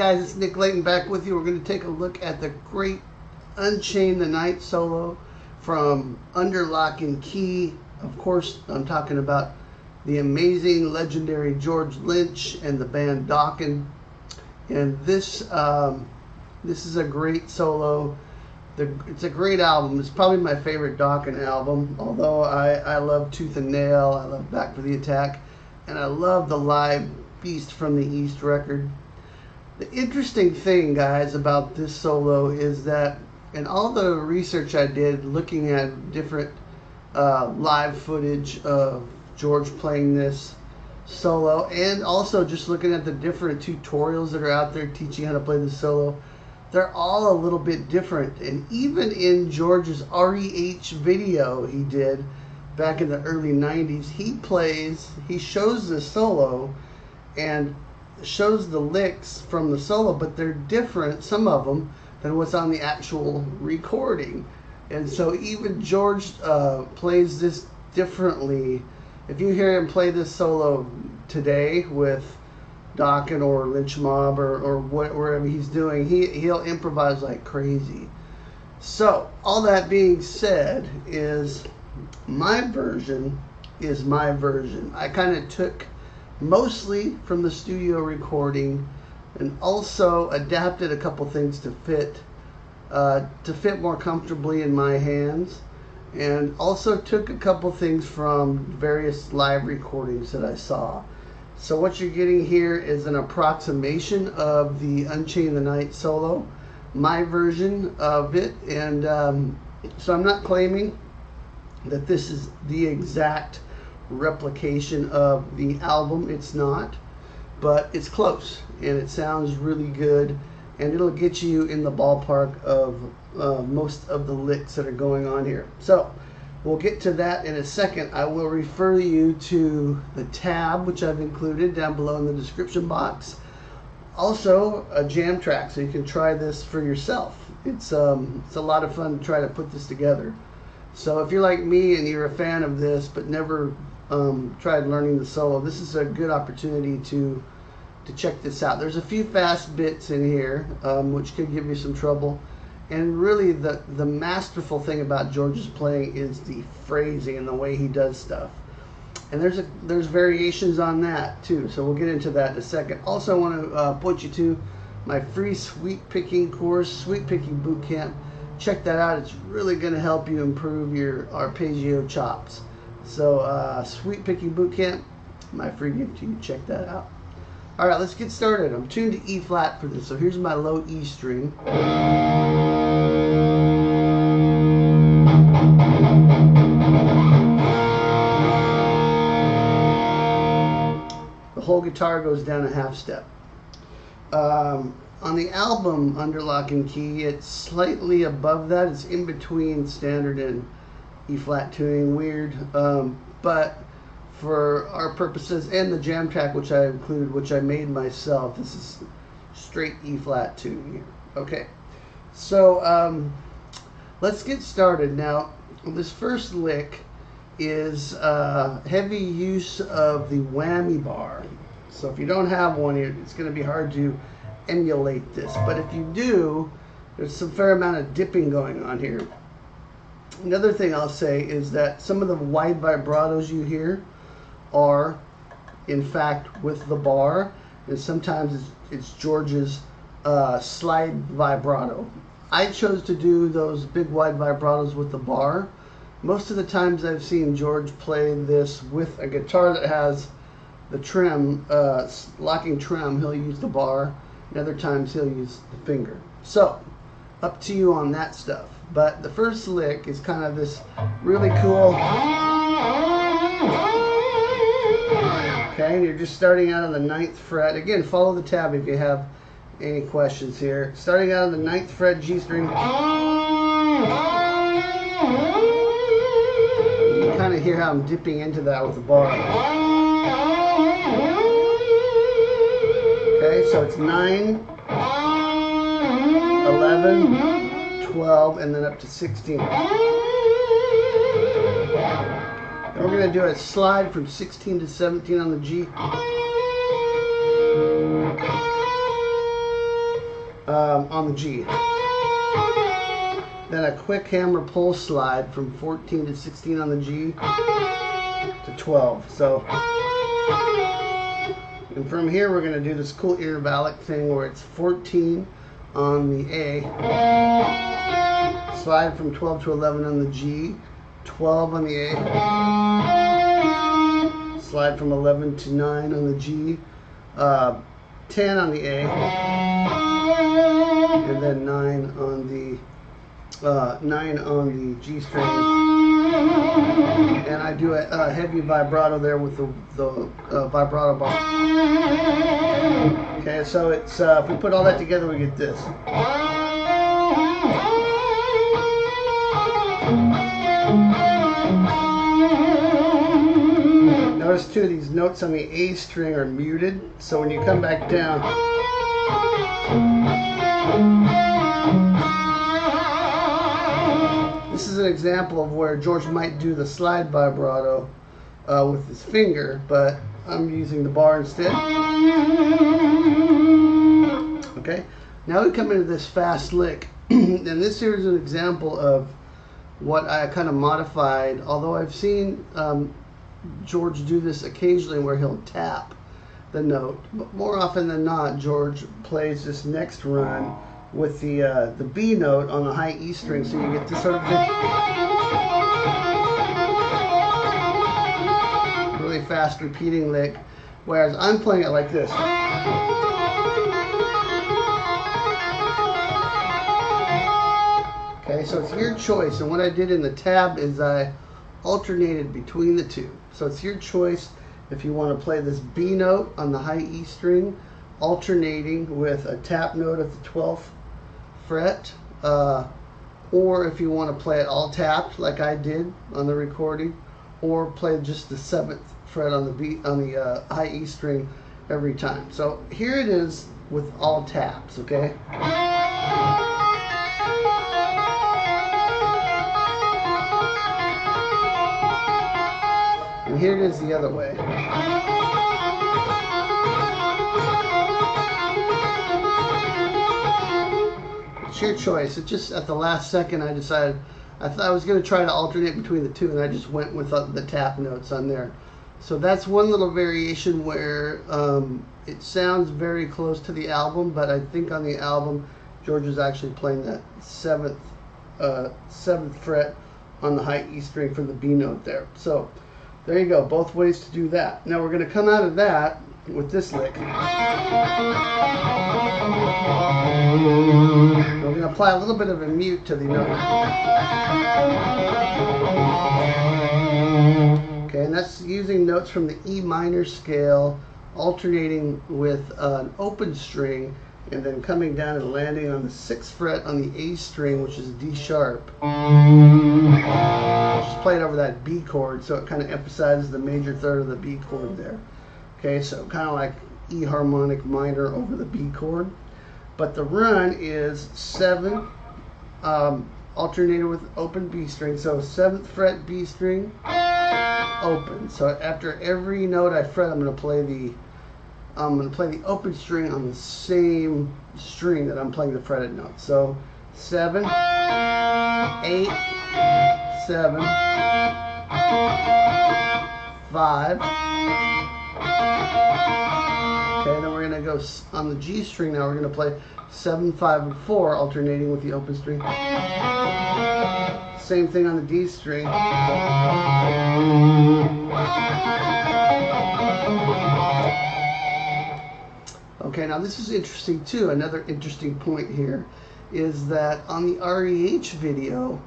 guys, it's Nick Layton back with you. We're going to take a look at the great Unchain The Night solo from Under Lock and Key. Of course, I'm talking about the amazing, legendary George Lynch and the band Dokken. And this is a great solo. It's a great album. It's probably my favorite Dokken album, although I love Tooth and Nail, I love Back for the Attack, and I love the live Beast from the East record. The interesting thing, guys, about this solo is that in all the research I did looking at different live footage of George playing this solo, and also just looking at the different tutorials that are out there teaching how to play the solo, they're all a little bit different. And even in George's REH video he did back in the early 90s, he shows this solo and shows the licks from the solo, but they're different, some of them, than what's on the actual recording. And so even George plays this differently. If you hear him play this solo today with Dokken or Lynch Mob or wherever he's doing, he'll improvise like crazy. So all that being said, is my version is my version. I kind of took mostly from the studio recording and also adapted a couple things to fit more comfortably in my hands, and also took a couple things from various live recordings that I saw. So what you're getting here is an approximation of the Unchain The Night solo, my version of it, and so I'm not claiming that this is the exact replication of the album. It's not, but it's close and it sounds really good, and it'll get you in the ballpark of most of the licks that are going on here. So we'll get to that in a second. I will refer you to the tab which I've included down below in the description box. Also a jam track, so you can try this for yourself. It's a lot of fun to try to put this together. So if you're like me and you're a fan of this but never tried learning the solo, this is a good opportunity to check this out. There's a few fast bits in here which could give you some trouble, and really the masterful thing about George's playing is the phrasing and the way he does stuff. And there's variations on that too, so we'll get into that in a second. Also, I want to point you to my free sweep picking course, Sweep Picking Boot Camp. Check that out. It's really going to help you improve your arpeggio chops. So Sweep Picking Boot Camp, my free gift to you. Check that out. All right, let's get started. I'm tuned to E flat for this, so here's my low E string. The whole guitar goes down a half step. On the album Under Lock and Key, it's slightly above that. It's in between standard and E flat tuning, weird, but for our purposes and the jam track which I included, which I made myself, this is straight E flat tuning here. Okay, so let's get started. Now this first lick is heavy use of the whammy bar. So if you don't have one here, it's going to be hard to emulate this, but if you do, there's some fair amount of dipping going on here. Another thing I'll say is that some of the wide vibratos you hear are in fact with the bar, and sometimes it's George's slide vibrato. I chose to do those big wide vibratos with the bar. Most of the times I've seen George play this with a guitar that has the trim, locking trim, he'll use the bar, and other times he'll use the finger. So up to you on that stuff. But the first lick is kind of this really cool. Okay, and you're just starting out on the 9th fret. Again, follow the tab if you have any questions here. Starting out on the 9th fret G string. You can kind of hear how I'm dipping into that with the bar. Okay, so it's 9, 11, 12, and then up to 16. Then we're going to do a slide from 16 to 17 on the G. on the G. Then a quick hammer pull slide from 14 to 16 on the G to 12. So, and from here we're going to do this cool intervallic thing where it's 14 on the A, slide from 12 to 11 on the G, 12 on the A, slide from 11 to 9 on the G, 10 on the A, and then 9 on the G string, and I do a heavy vibrato there with the vibrato bar. Okay, so it's if we put all that together, we get this. Notice too, these notes on the A string are muted, so when you come back down, this is an example of where George might do the slide vibrato with his finger, but I'm using the bar instead. Okay, now we come into this fast lick, and this here is an example of what I kind of modified, although I've seen George do this occasionally where he'll tap the note, but more often than not George plays this next run with the B note on the high E string, so you get this sort of thing. Really fast repeating lick, whereas I'm playing it like this. Okay, so it's your choice, and what I did in the tab is I alternated between the two. So it's your choice if you want to play this B note on the high E string, alternating with a tap note at the 12th fret, or if you want to play it all tapped like I did on the recording, or play just the 7th fret on the high E string every time. So here it is with all taps, okay? And here it is the other way. It's your choice. It just at the last second I decided I thought I was going to try to alternate between the two, and I just went with the tap notes on there. So that's one little variation where it sounds very close to the album, but I think on the album George is actually playing that 7th fret on the high E string for the B note there. So there you go, both ways to do that. Now we're going to come out of that with this lick. We're going to apply a little bit of a mute to the note. Okay, and that's using notes from the E minor scale, alternating with an open string, and then coming down and landing on the 6th fret on the A string, which is D sharp. Just play it over that B chord, so it kind of emphasizes the major third of the B chord there. Okay, so kind of like E harmonic minor over the B chord. But the run is 7, alternated with open B string. So 7th fret B string, open. So after every note I fret, I'm going to play the open string on the same string that I'm playing the fretted note. So 7, 8, 7, 5. Okay, then we're going to go on the G string now. We're going to play 7, 5, and 4, alternating with the open string. Same thing on the D string. Okay, now this is interesting too. Another interesting point here is that on the REH video,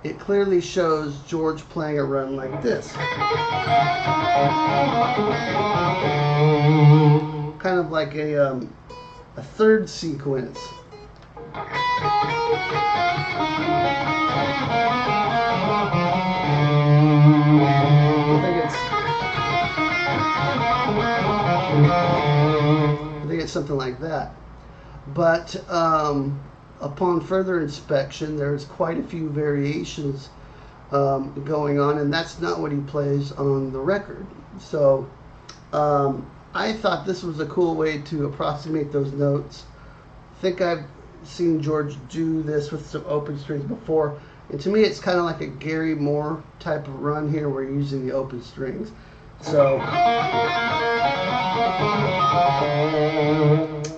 it clearly shows George playing a run like this. Kind of like a third sequence. I think it's something like that. But upon further inspection, there's quite a few variations going on, and that's not what he plays on the record. So I thought this was a cool way to approximate those notes think I've seen George do this with some open strings before. And to me, it's kind of like a Gary Moore type of run here where you're using the open strings. So,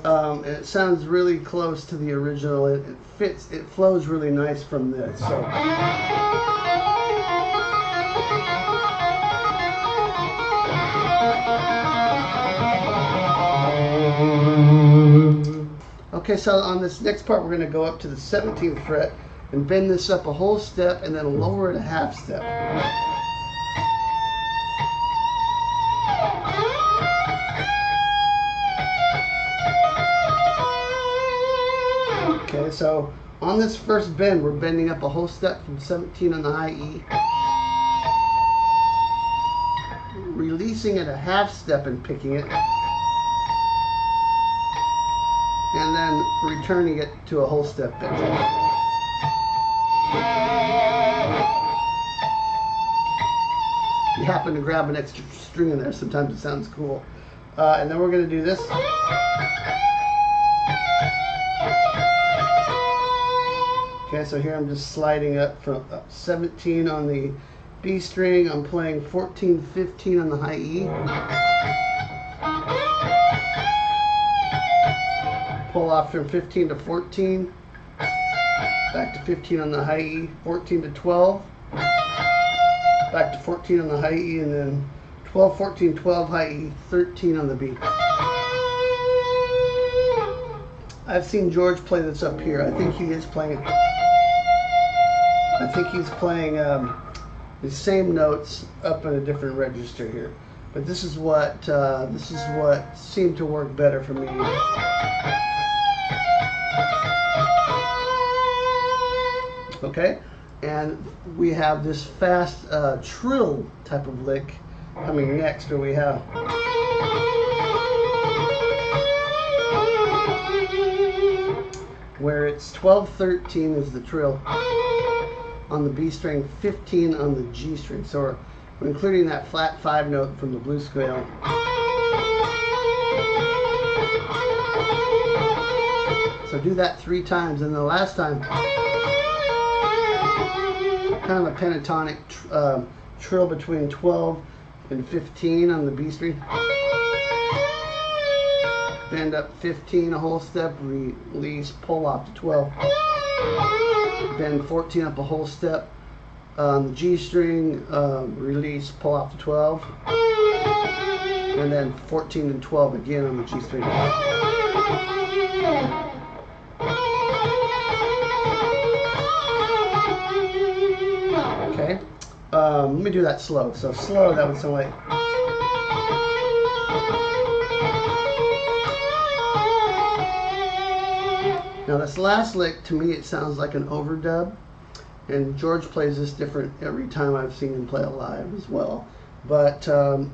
and it sounds really close to the original. It fits, it flows really nice from this. So. Okay, so on this next part, we're going to go up to the 17th fret and bend this up a whole step and then lower it a half step. Okay, so on this first bend, we're bending up a whole step from 17 on the high E, releasing it a half step and picking it, and then returning it to a whole step bend. You happen to grab an extra string in there, sometimes it sounds cool. And then we're going to do this. Okay, so here I'm just sliding up from 17 on the B string. I'm playing 14, 15 on the high E. Pull off from 15 to 14. Back to 15 on the high E. 14 to 12. Back to 14 on the high E, and then 12, 14, 12 high E, 13 on the B. I've seen George play this up here. I think he is playing it. I think he's playing the same notes up in a different register here. But this is what seemed to work better for me. Okay, and we have this fast trill type of lick coming next, where we have where it's 12, 13 is the trill on the B string, 15 on the G string. So we're including that flat 5 note from the blues scale. So do that 3 times, and the last time, kind of a pentatonic trill between 12 and 15 on the B string. Bend up 15 a whole step, release, pull off to 12. Bend 14 up a whole step on the G string, release, pull off to 12. And then 14 and 12 again on the G string. Okay, let me do that slow. So slow, that would sound like. Now this last lick, to me, it sounds like an overdub, and George plays this different every time I've seen him play it live as well. But the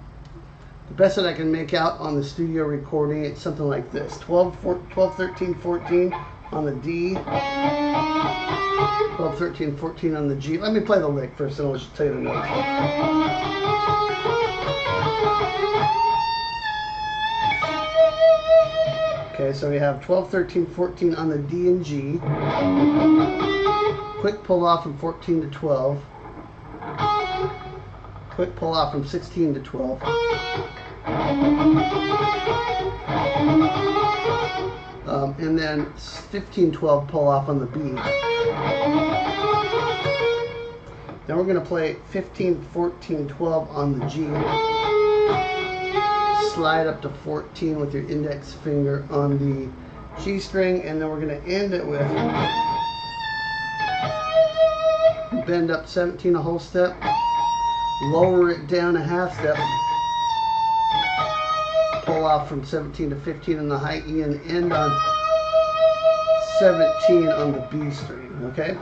best that I can make out on the studio recording, it's something like this: 12, 13, 14 on the D, 12, 13, 14 on the G. Let me play the lick first, and I'll just tell you the notes. Okay, so we have 12, 13, 14 on the D and G. Quick pull off from 14 to 12. Quick pull off from 16 to 12. And then 15, 12 pull off on the B. Then we're going to play 15, 14, 12 on the G. Slide up to 14 with your index finger on the G string, and then we're going to end it with bend up 17 a whole step, lower it down a half step, pull off from 17 to 15 on the high E, and end on 17 on the B string. Okay?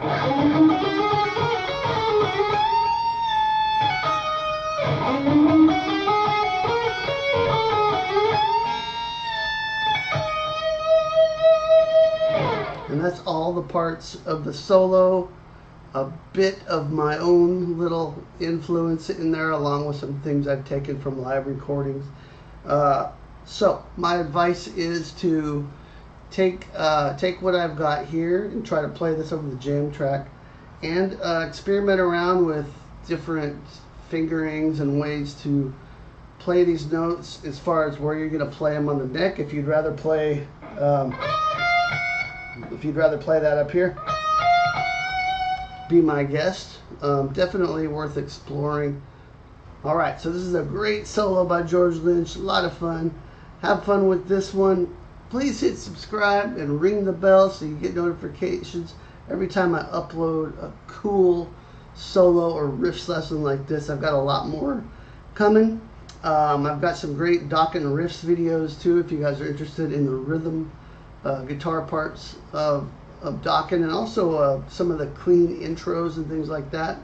And that's all the parts of the solo. A bit of my own little influence in there, along with some things I've taken from live recordings. So my advice is to take what I've got here and try to play this over the jam track, and experiment around with different fingerings and ways to play these notes as far as where you're going to play them on the neck. If you'd rather play that up here, be my guest. Definitely worth exploring. All right, so this is a great solo by George Lynch. A lot of fun. Have fun with this one. Please hit subscribe and ring the bell so you get notifications every time I upload a cool solo or riffs lesson like this. I've got a lot more coming. I've got some great Dokken riffs videos too if you guys are interested in the rhythm guitar parts of Dokken, and also some of the clean intros and things like that.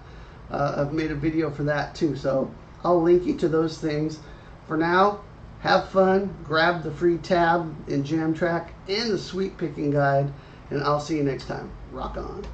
I've made a video for that too, so I'll link you to those things. For now, have fun, grab the free tab in Jam Track and the sweep picking guide, and I'll see you next time. Rock on.